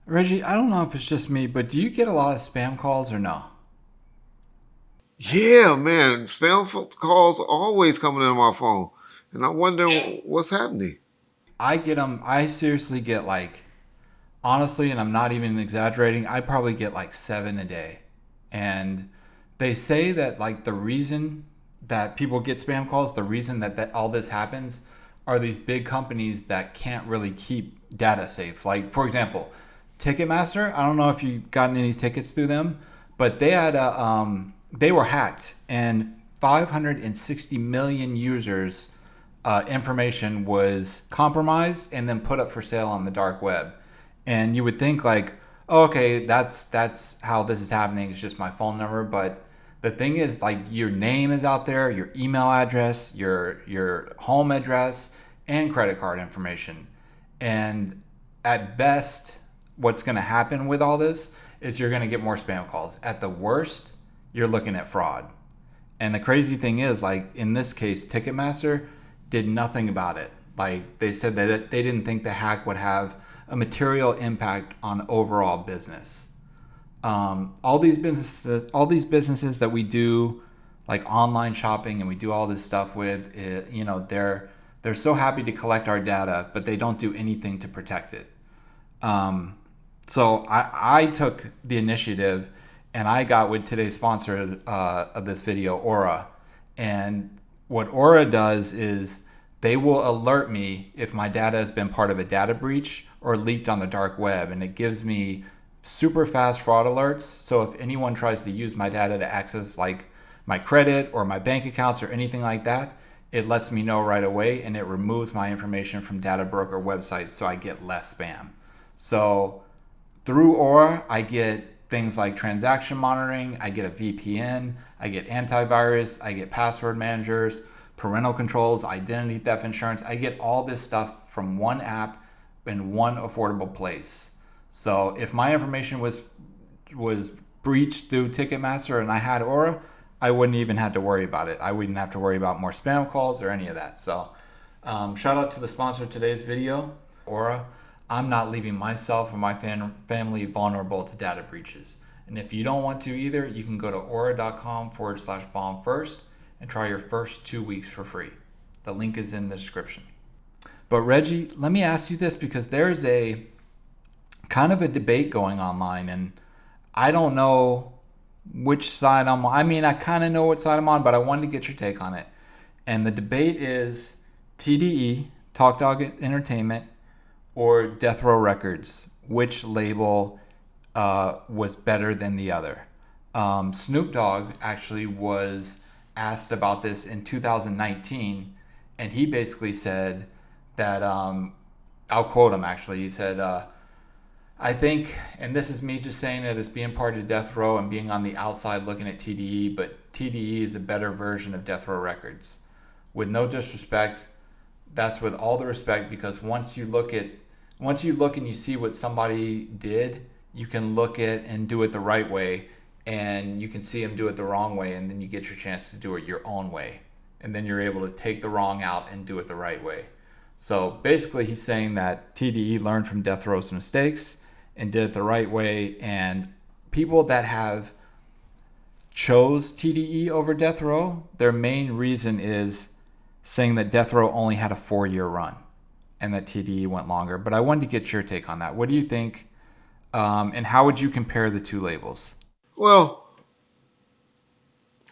Reggie, I don't know if it's just me, but do you get a lot of spam calls or no? Yeah, man, calls are always coming in my phone, and I'm wondering what's happening. I get them. I seriously get like, honestly, and I'm not even exaggerating, I probably get like seven a day. And they say that like the reason that people get spam calls, the reason that all this happens are these big companies that can't really keep data safe. Like, for example, Ticketmaster, I don't know if you've gotten any tickets through them, but they were hacked and 560 million users information was compromised and then put up for sale on the dark web. And you would think like, oh, okay, that's how this is happening. It's just my phone number, but the thing is, like, your name is out there, your email address, your home address, and credit card information. And at best, what's going to happen with all this is you're going to get more spam calls. At the worst, you're looking at fraud. And the crazy thing is, like in this case, Ticketmaster did nothing about it. Like they said that they didn't think the hack would have a material impact on overall business. All these businesses that we do, like online shopping, and we do all this stuff with, they're so happy to collect our data, but they don't do anything to protect it. Um, so I took the initiative and I got with today's sponsor of this video, Aura. And what Aura does is they will alert me if my data has been part of a data breach or leaked on the dark web. And it gives me super fast fraud alerts. So if anyone tries to use my data to access like my credit or my bank accounts or anything like that, it lets me know right away and it removes my information from data broker websites so I get less spam. So through Aura, I get things like transaction monitoring, I get a VPN, I get antivirus, I get password managers, parental controls, identity theft insurance. I get all this stuff from one app in one affordable place. So if my information was breached through Ticketmaster and I had Aura, I wouldn't even have to worry about it. I wouldn't have to worry about more spam calls or any of that. So shout out to the sponsor of today's video, Aura. I'm not leaving myself or my family vulnerable to data breaches. And if you don't want to either, you can go to aura.com/bomb first and try your first 2 weeks for free. The link is in the description. But Reggie, let me ask you this because there's a kind of a debate going online, and I don't know which side I'm on. I mean, I kind of know what side I'm on, but I wanted to get your take on it. And the debate is TDE, Talk Dog Entertainment, or Death Row Records. Which label was better than the other? Snoop Dogg actually was asked about this in 2019, and he basically said that I'll quote him actually. He said, I think, and this is me just saying it as being part of Death Row and being on the outside looking at TDE, but TDE is a better version of Death Row Records. With no disrespect, that's with all the respect because once you look and you see what somebody did, you can look at and do it the right way, and you can see them do it the wrong way, and then you get your chance to do it your own way, and then you're able to take the wrong out and do it the right way. So basically, he's saying that TDE learned from Death Row's mistakes and did it the right way, and people that have chose TDE over Death Row, their main reason is saying that Death Row only had a 4 year run and that TDE went longer. But I wanted to get your take on that. What do you think? And how would you compare the two labels? Well,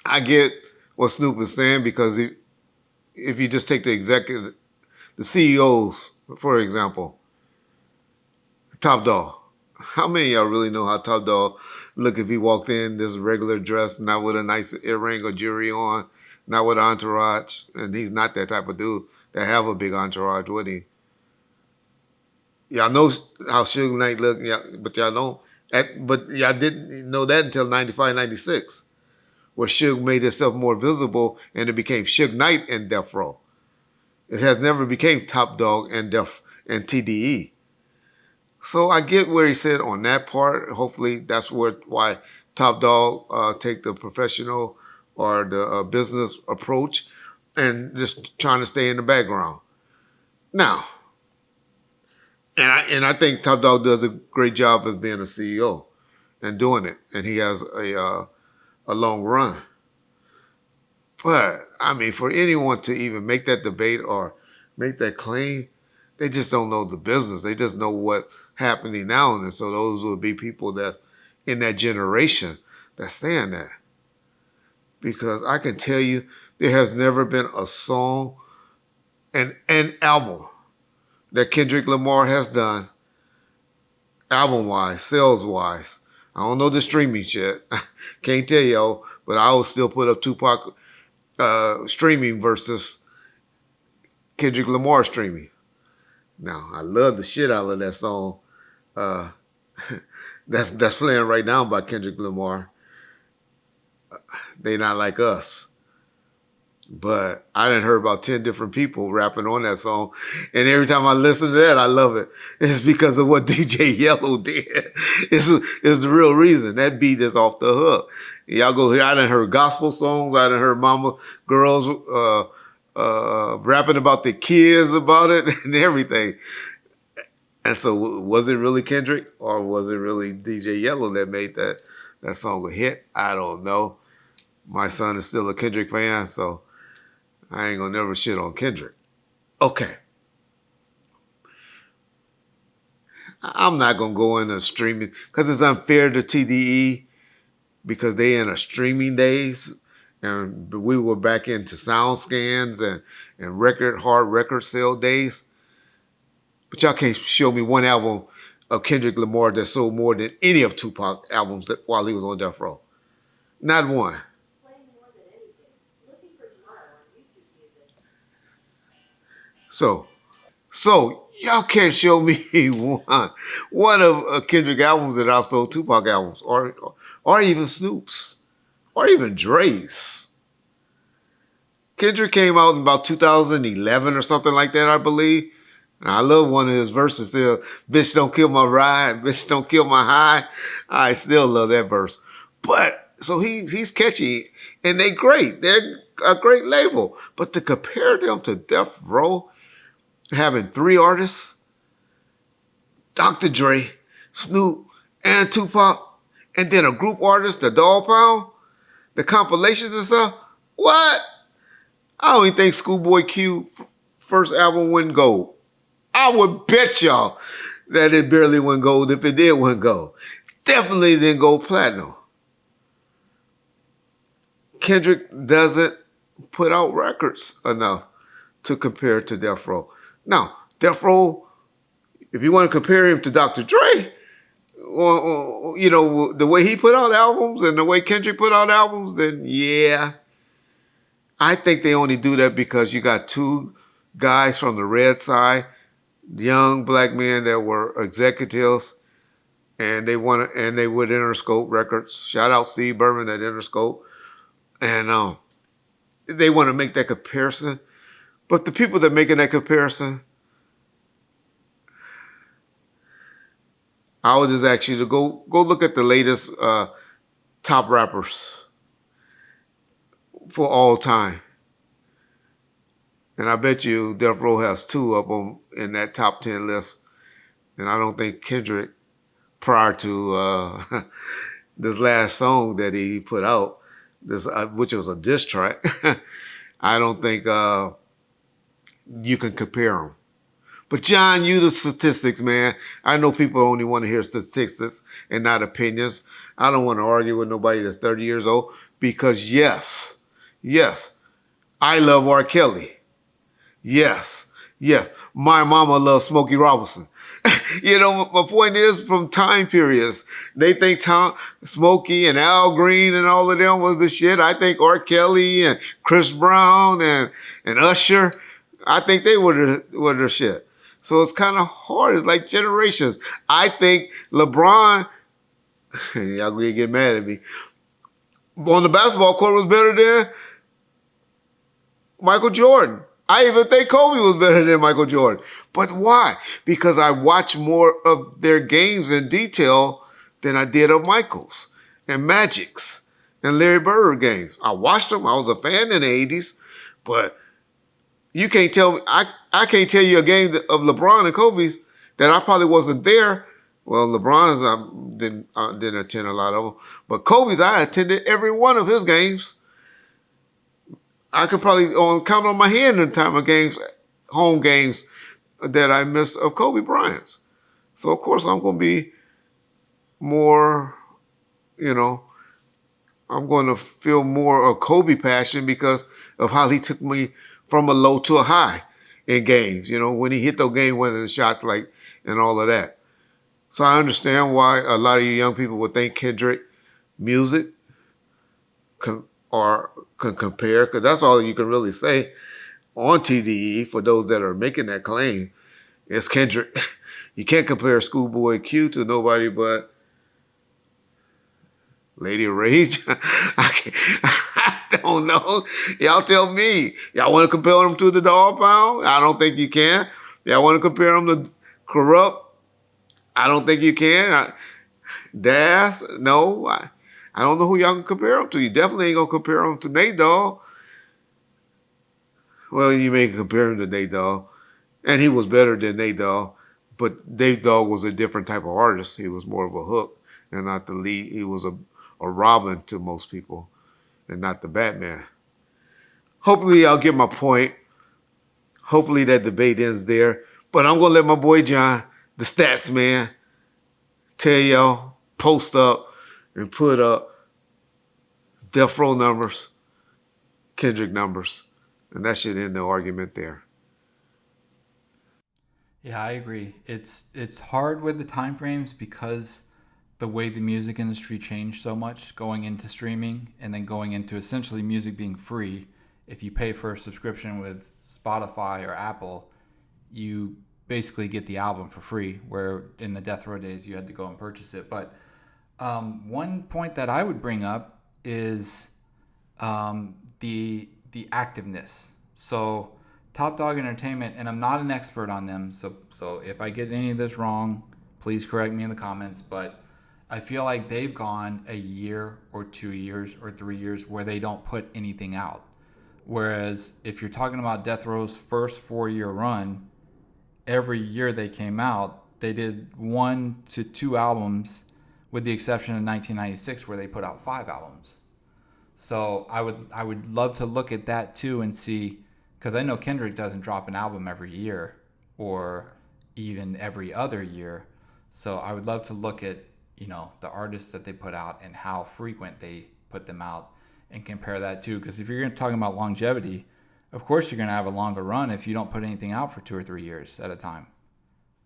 I get what Snoop is saying because if you just take the CEOs, for example, Top Dog. How many of y'all really know how Top Dog look if he walked in this regular dress, not with a nice earring or jewelry on, not with an entourage, and he's not that type of dude that have a big entourage with him. Y'all know how Suge Knight looked, yeah, but y'all know, but y'all didn't know that until 95, 96, where Suge made himself more visible and it became Suge Knight and Death Row. It has never became Top Dog and TDE. So I get where he said on that part. Hopefully that's why Top Dog take the professional or the business approach and just trying to stay in the background. Now, And I think Top Dog does a great job as being a CEO and doing it, and he has a long run. But I mean, for anyone to even make that debate or make that claim, they just don't know the business. They just know what's happening now, and so those would be people that in that generation that's saying that. Because I can tell you, there has never been a song and an album that Kendrick Lamar has done, album-wise, sales-wise. I don't know the streaming shit. Can't tell y'all, but I will still put up Tupac streaming versus Kendrick Lamar streaming. Now, I love the shit out of that song. Uh, that's playing right now by Kendrick Lamar. They Not Like Us. But I done heard about 10 different people rapping on that song. And every time I listen to that, I love it. It's because of what DJ Yellow did. It's the real reason. That beat is off the hook. Y'all go here. I done heard gospel songs. I done heard mama girls rapping about the kids about it and everything. And so was it really Kendrick or was it really DJ Yellow that made that song a hit? I don't know. My son is still a Kendrick fan, so I ain't gonna never shit on Kendrick. Okay. I'm not gonna go into streaming because it's unfair to TDE because they in a streaming days, and we were back into sound scans and hard record sale days. But y'all can't show me one album of Kendrick Lamar that sold more than any of Tupac albums while he was on death row. Not one. So y'all can't show me one of Kendrick albums that outsold Tupac albums, or even Snoop's, or even Dre's. Kendrick came out in about 2011 or something like that, I believe. And I love one of his verses there, "Bitch don't kill my ride, bitch don't kill my high." I still love that verse. But so he's catchy and they great. They're a great label. But to compare them to Death Row, having 3 artists, Dr. Dre, Snoop, and Tupac, and then a group artist, the Dawg Pound, the compilations and stuff, what? I don't even think Schoolboy Q first album went gold. I would bet y'all that it barely went gold if it did win gold. Definitely didn't go platinum. Kendrick doesn't put out records enough to compare to Death Row. Now, Death Row, if you want to compare him to Dr. Dre, or, you know, the way he put out albums and the way Kendrick put out albums, then yeah. I think they only do that because you got 2 guys from the red side, young black men that were executives, and they would Interscope Records. Shout out Steve Berman at Interscope. And they want to make that comparison. But the people that making that comparison, I would just ask you to go look at the latest top rappers for all time. And I bet you Death Row has 2 up in that top 10 list. And I don't think Kendrick, prior to this last song that he put out, which was a diss track, I don't think you can compare them. But John, you the statistics, man. I know people only want to hear statistics and not opinions. I don't want to argue with nobody that's 30 years old because yes, I love R. Kelly. Yes. My mama loves Smokey Robinson. You know, my point is, from time periods, they think Smokey and Al Green and all of them was the shit. I think R. Kelly and Chris Brown and Usher, I think they were the shit. So it's kind of hard. It's like generations. I think LeBron, y'all gonna get mad at me, on the basketball court was better than Michael Jordan. I even think Kobe was better than Michael Jordan. But why? Because I watched more of their games in detail than I did of Michael's and Magic's and Larry Bird games. I watched them. I was a fan in the 80s. But you can't tell me, I can't tell you a game of LeBron and Kobe's that I probably wasn't there. Well, LeBron's didn't attend a lot of them, but Kobe's I attended every one of his games. I could probably count on my hand the time of games, home games that I missed of Kobe Bryant's. So of course I'm going to be more, you know, I'm going to feel more of Kobe passion because of how he took me from a low to a high in games. You know, when he hit those game-winning shots, like, and all of that. So I understand why a lot of you young people would think Kendrick music can compare, because that's all you can really say on TDE for those that are making that claim. It's Kendrick. You can't compare Schoolboy Q to nobody but Lady Rage. I don't know. Y'all tell me. Y'all want to compare them to the Dawg Pound? I don't think you can. Y'all want to compare them to Corrupt? I don't think you can. Das? No. I don't know who y'all can compare them to. You definitely ain't going to compare them to Nate Dogg. Well, you may compare him to Nate Dogg. And he was better than Nate Dogg. But Nate Dogg was a different type of artist. He was more of a hook and not the lead. He was a Robin to most people and not the Batman. Hopefully I'll get my point. Hopefully that debate ends there. But I'm going to let my boy John, the stats man, tell y'all, post up and put up Death Row numbers, Kendrick numbers. And that should end the argument there. Yeah, I agree. It's hard with the time frames because the way the music industry changed so much going into streaming and then going into essentially music being free. If you pay for a subscription with Spotify or Apple, you basically get the album for free, where in the Death Row days you had to go and purchase it. But one point that I would bring up is the activeness. So Top Dog Entertainment, and I'm not an expert on them, so if I get any of this wrong, please correct me in the comments, but I feel like they've gone a year or 2 years or 3 years where they don't put anything out. Whereas if you're talking about Death Row's first 4-year run, every year they came out, they did 1 to 2 albums, with the exception of 1996 where they put out 5 albums. So I would love to look at that too and see, because I know Kendrick doesn't drop an album every year or even every other year. So I would love to look at, the artists that they put out and how frequent they put them out and compare that too. Because if you're talking about longevity, of course you're going to have a longer run if you don't put anything out for 2 or 3 years at a time.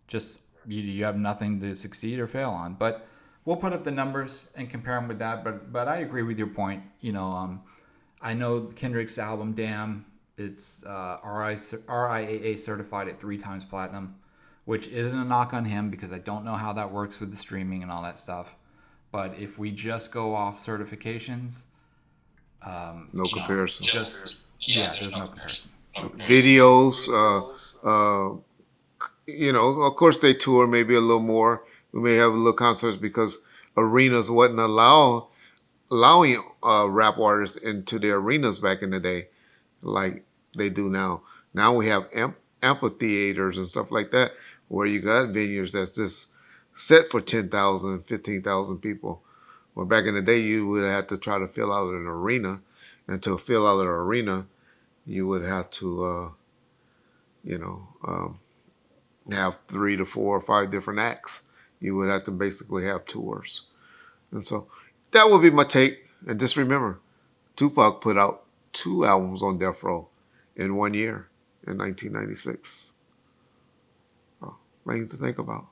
Just you have nothing to succeed or fail on. But we'll put up the numbers and compare them with that. But I agree with your point. I know Kendrick's album Damn, it's RIAA certified at 3 times platinum, which isn't a knock on him because I don't know how that works with the streaming and all that stuff. But if we just go off certifications, no comparison. There's no comparison. Videos, of course they tour maybe a little more. We may have a little concerts because arenas wasn't allowing rap artists into the arenas back in the day like they do now. Now we have amphitheaters and stuff like that where you got venues that's just set for 10,000, 15,000 people. Well, back in the day, you would have to try to fill out an arena. And to fill out an arena, you would have to, have 3 to 4 or 5 different acts. You would have to basically have tours. And so that would be my take. And just remember, Tupac put out 2 albums on Death Row in 1 year in 1996. Things to think about.